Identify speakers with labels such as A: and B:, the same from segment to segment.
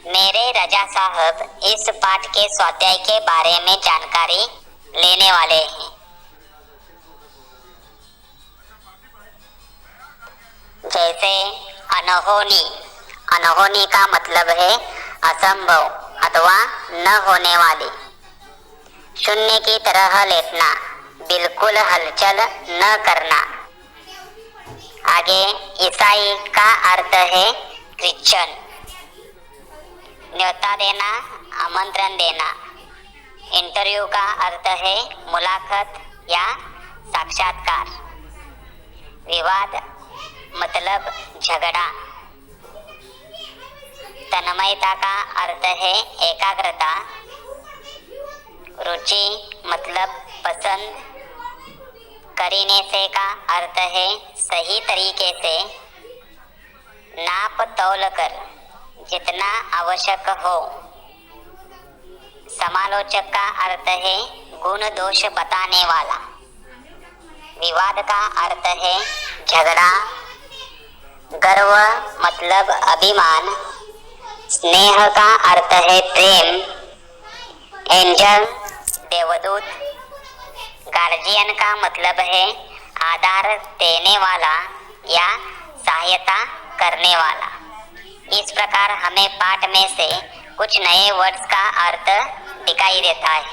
A: मेरे रजा साहब इस पाठ के स्वाध्याय के बारे में जानकारी लेने वाले हैं। जैसे अनहोनी। अनहोनी का मतलब है असंभव अथवा न होने वाली। शून्य की तरह लेटना, बिल्कुल हलचल न करना। आगे ईसाई का अर्थ है क्रिश्चियन। न्योता देना, आमंत्रण देना। इंटरव्यू का अर्थ है मुलाकात या साक्षात्कार। विवाद मतलब झगड़ा। तन्मयता का अर्थ है एकाग्रता। रुचि मतलब पसंद। करीने से का अर्थ है सही तरीके से। नाप तौल कर, जितना आवश्यक हो। समालोचक का अर्थ है गुण दोष बताने वाला। विवाद का अर्थ है झगड़ा। गर्व मतलब अभिमान। स्नेह का अर्थ है प्रेम। एंजल देवदूत। गार्जियन का मतलब है आधार देने वाला या सहायता करने वाला। इस प्रकार हमें पाठ में से कुछ नए वर्ड्स का अर्थ दिखाई देता है।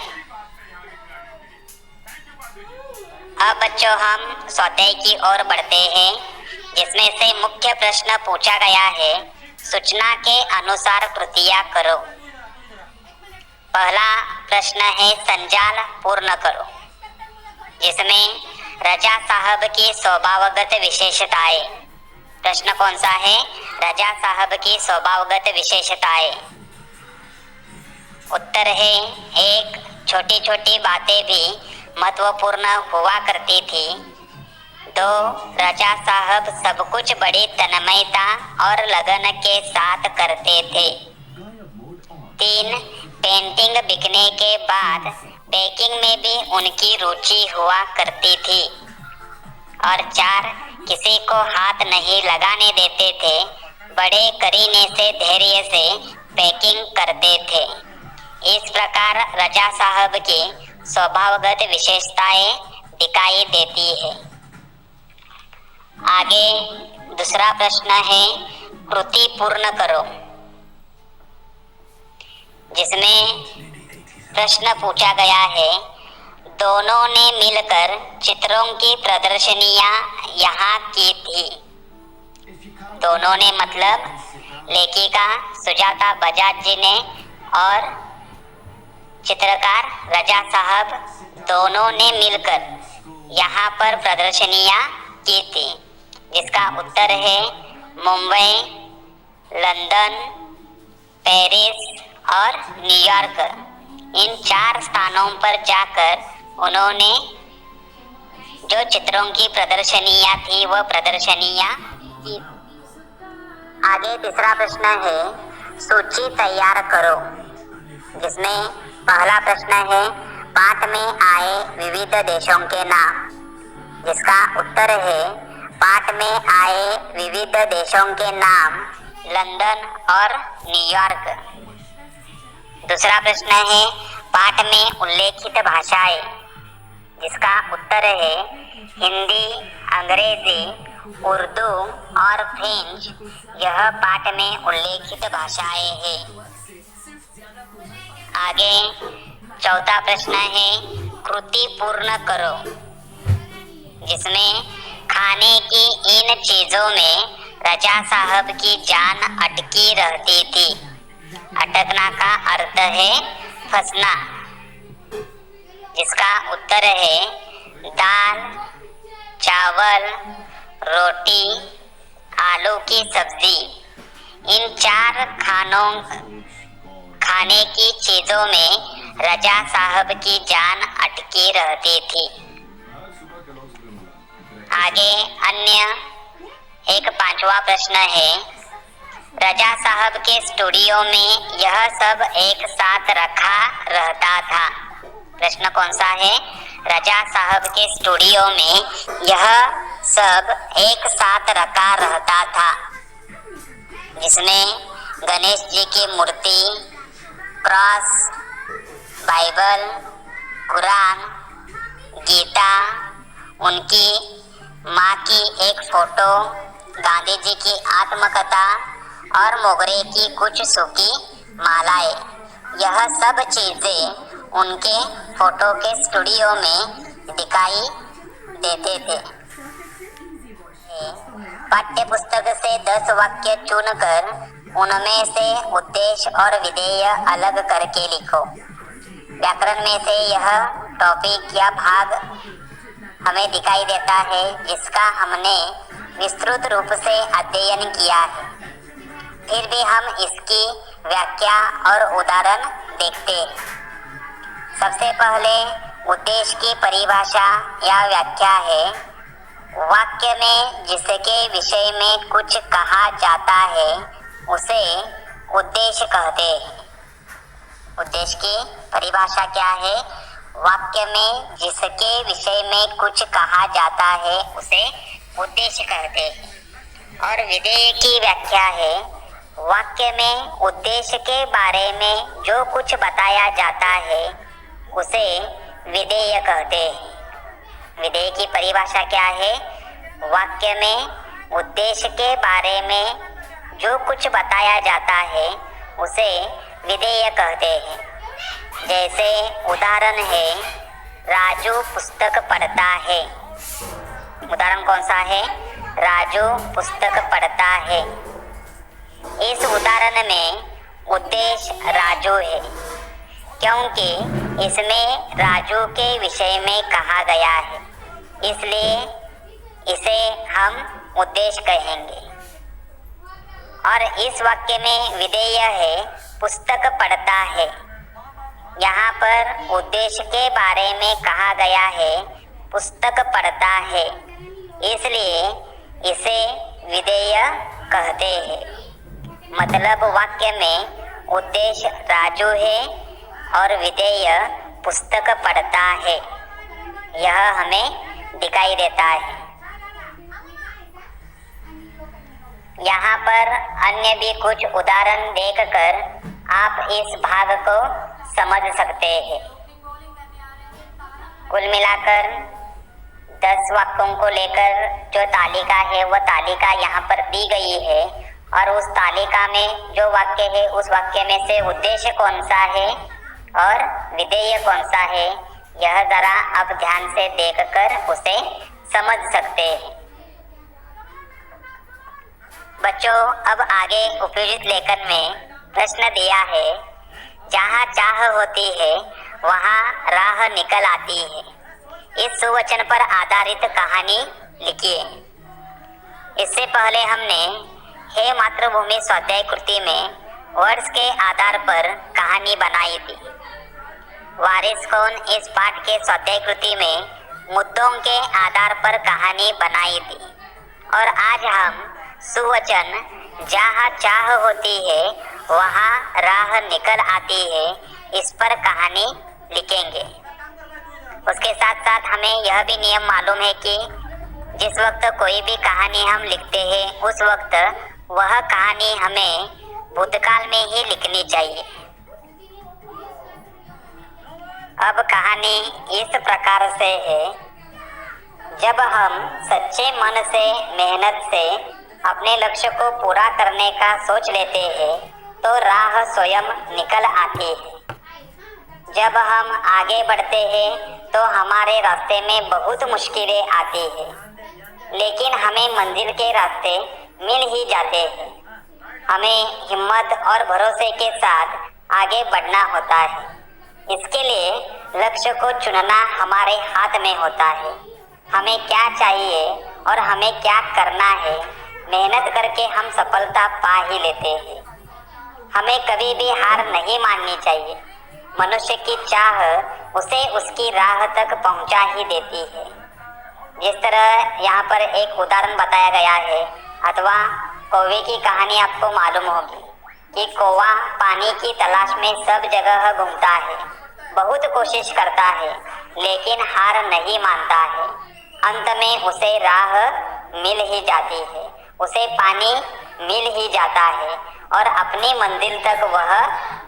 A: अब बच्चों हम स्वाध्याय की ओर बढ़ते हैं, जिसमें से मुख्य प्रश्न पूछा गया है, सूचना के अनुसार कृतियां करो। पहला प्रश्न है संजाल पूर्ण करो, जिसमें रजा साहब की स्वभावगत विशेषताएं। प्रश्न कौन सा है? रजा साहब की स्वभावगत विशेषताएं। उत्तर है 1. छोटी छोटी बातें भी महत्वपूर्ण हुआ करती थी। 2. रजा साहब सब कुछ बड़ी तन्मयता और लगन के साथ करते थे। 3. पेंटिंग बिकने के बाद पैकिंग में भी उनकी रुचि हुआ करती थी। और 4. किसी को हाथ नहीं लगाने देते थे, बड़े करीने से धैर्य से पैकिंग करते थे। इस प्रकार रजा साहब की स्वभावगत विशेषताएं दिखाई देती है। आगे दूसरा प्रश्न है कृति पूर्ण करो, जिसमें प्रश्न पूछा गया है, दोनों ने मिलकर चित्रों की प्रदर्शनियां यहाँ की थी। दोनों ने मतलब लेखिका सुजाता बजाज जी ने और चित्रकार रजा साहब दोनों ने मिलकर यहाँ पर प्रदर्शनियां की थी। जिसका उत्तर है मुंबई, लंदन, पेरिस और न्यूयॉर्क। इन 4 स्थानों पर जाकर उन्होंने जो चित्रों की प्रदर्शनियां थी वह प्रदर्शनियां की। आगे तीसरा प्रश्न है सूची तैयार करो, जिसमें पहला प्रश्न है पाठ में आए विविध देशों के नाम। जिसका उत्तर है पाठ में आए विविध देशों के नाम लंदन और न्यूयॉर्क। दूसरा प्रश्न है पाठ में उल्लेखित भाषाएं। जिसका उत्तर है हिंदी, अंग्रेजी, उर्दू और फ्रेंच। यह पाठ में उल्लेखित भाषाएं हैं। आगे चौथा प्रश्न है कृति पूर्ण करो, जिसमें खाने की इन चीजों में रजा साहब की जान अटकी रहती थी। अटकना का अर्थ है फंसना। जिसका उत्तर है दाल, चावल, रोटी, आलू की सब्जी। इन 4 खाने की चीजों में रजा साहब की जान अटकी रहती थी। आगे अन्य एक 5वां प्रश्न है रजा साहब के स्टूडियो में यह सब एक साथ रखा रहता था। प्रश्न कौन सा है? रजा साहब के स्टूडियो में यह सब एक साथ रखा रहता था, जिसमें गणेश जी की मूर्ति, क्रॉस, बाइबल, कुरान, गीता, उनकी माँ की एक फोटो, गांधी जी की आत्मकथा और मोगरे की कुछ सूखी मालाएं, यह सब चीजें उनके फोटो के स्टूडियो में दिखाई देते थे। पाठ्य पुस्तक से 10 वाक्य चुनकर उनमें से उद्देश्य और विधेय अलग करके लिखो। व्याकरण में से यह टॉपिक या भाग हमें दिखाई देता है जिसका हमने विस्तृत रूप से अध्ययन किया है। फिर भी हम इसकी व्याख्या और उदाहरण देखते हैं। सबसे पहले उद्देश्य की परिभाषा या व्याख्या है वाक्य में जिसके विषय में कुछ कहा जाता है उसे उद्देश्य कहते हैं। उद्देश्य की परिभाषा क्या है? वाक्य में जिसके विषय में कुछ कहा जाता है उसे उद्देश्य कहते हैं। और विधेय की व्याख्या है वाक्य में उद्देश्य के बारे में जो कुछ बताया जाता है उसे विधेय कहते हैं। विधेय की परिभाषा क्या है? वाक्य में उद्देश्य के बारे में जो कुछ बताया जाता है उसे विधेय कहते हैं। जैसे उदाहरण है राजू पुस्तक पढ़ता है। उदाहरण कौन सा है? राजू पुस्तक पढ़ता है। इस उदाहरण में उद्देश्य राजू है क्योंकि इसमें राजू के विषय में कहा गया है, इसलिए इसे हम उद्देश्य कहेंगे। और इस वाक्य में विधेय है पुस्तक पढ़ता है। यहाँ पर उद्देश्य के बारे में कहा गया है पुस्तक पढ़ता है, इसलिए इसे विधेय कहते हैं। मतलब वाक्य में उद्देश्य राजू है और विधेय पुस्तक पढ़ता है, यह हमें दिखाई देता है। यहाँ पर अन्य भी कुछ उदाहरण देखकर आप इस भाग को समझ सकते हैं। कुल मिलाकर 10 वाक्यों को लेकर जो तालिका है वह तालिका यहाँ पर दी गई है और उस तालिका में जो वाक्य है उस वाक्य में से उद्देश्य कौन सा है और विधेय कौन सा है, यह जरा आप ध्यान से देखकर उसे समझ सकते हैं। बच्चों, अब आगे उपयोजित लेखन में प्रश्न दिया है, जहाँ चाह होती है वहाँ राह निकल आती है। इस सुवचन पर आधारित कहानी लिखिए। इससे पहले हमने हे मातृभूमि स्वाध्याय कृति में वर्ड्स के आधार पर कहानी बनाई थी। वारिस कौन इस पाठ के स्वाध्याय कृति में मुद्दों के आधार पर कहानी बनाई थी। और आज हम सुवचन जहाँ चाह होती है वहाँ राह निकल आती है, इस पर कहानी लिखेंगे। उसके साथ साथ हमें यह भी नियम मालूम है कि जिस वक्त कोई भी कहानी हम लिखते हैं उस वक्त वह कहानी हमें भूतकाल में ही लिखनी चाहिए। अब कहानी इस प्रकार से है, जब हम सच्चे मन से मेहनत से अपने लक्ष्य को पूरा करने का सोच लेते हैं तो राह स्वयं निकल आती है। जब हम आगे बढ़ते हैं तो हमारे रास्ते में बहुत मुश्किलें आती हैं, लेकिन हमें मंजिल के रास्ते मिल ही जाते हैं। हमें हिम्मत और भरोसे के साथ आगे बढ़ना होता है। इसके लिए लक्ष्य को चुनना हमारे हाथ में होता है। हमें क्या चाहिए और हमें क्या करना है, मेहनत करके हम सफलता पा ही लेते हैं। हमें कभी भी हार नहीं माननी चाहिए। मनुष्य की चाह उसे उसकी राह तक पहुंचा ही देती है। जिस तरह यहाँ पर एक उदाहरण बताया गया है, अथवा कौवे की कहानी आपको मालूम होगी कि कौवा पानी की तलाश में सब जगह घूमता है, बहुत कोशिश करता है, लेकिन हार नहीं मानता है। अंत में उसे राह मिल ही जाती है। उसे पानी मिल ही जाता है और अपनी मंजिल तक वह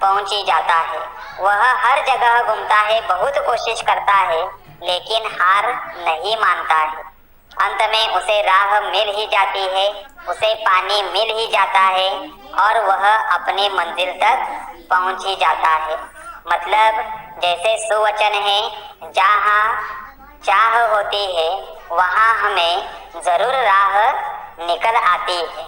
A: पहुंच ही जाता है। वह हर जगह घूमता है, बहुत कोशिश करता है, लेकिन हार नहीं मानता है। अंत में उसे राह मिल ही जाती है, उसे पानी मिल ही जाता है और वह अपनी मंजिल तक पहुंच ही जाता है। मतलब जैसे सुवचन है, जहाँ चाह होती है वहाँ हमें जरूर राह निकल आती है।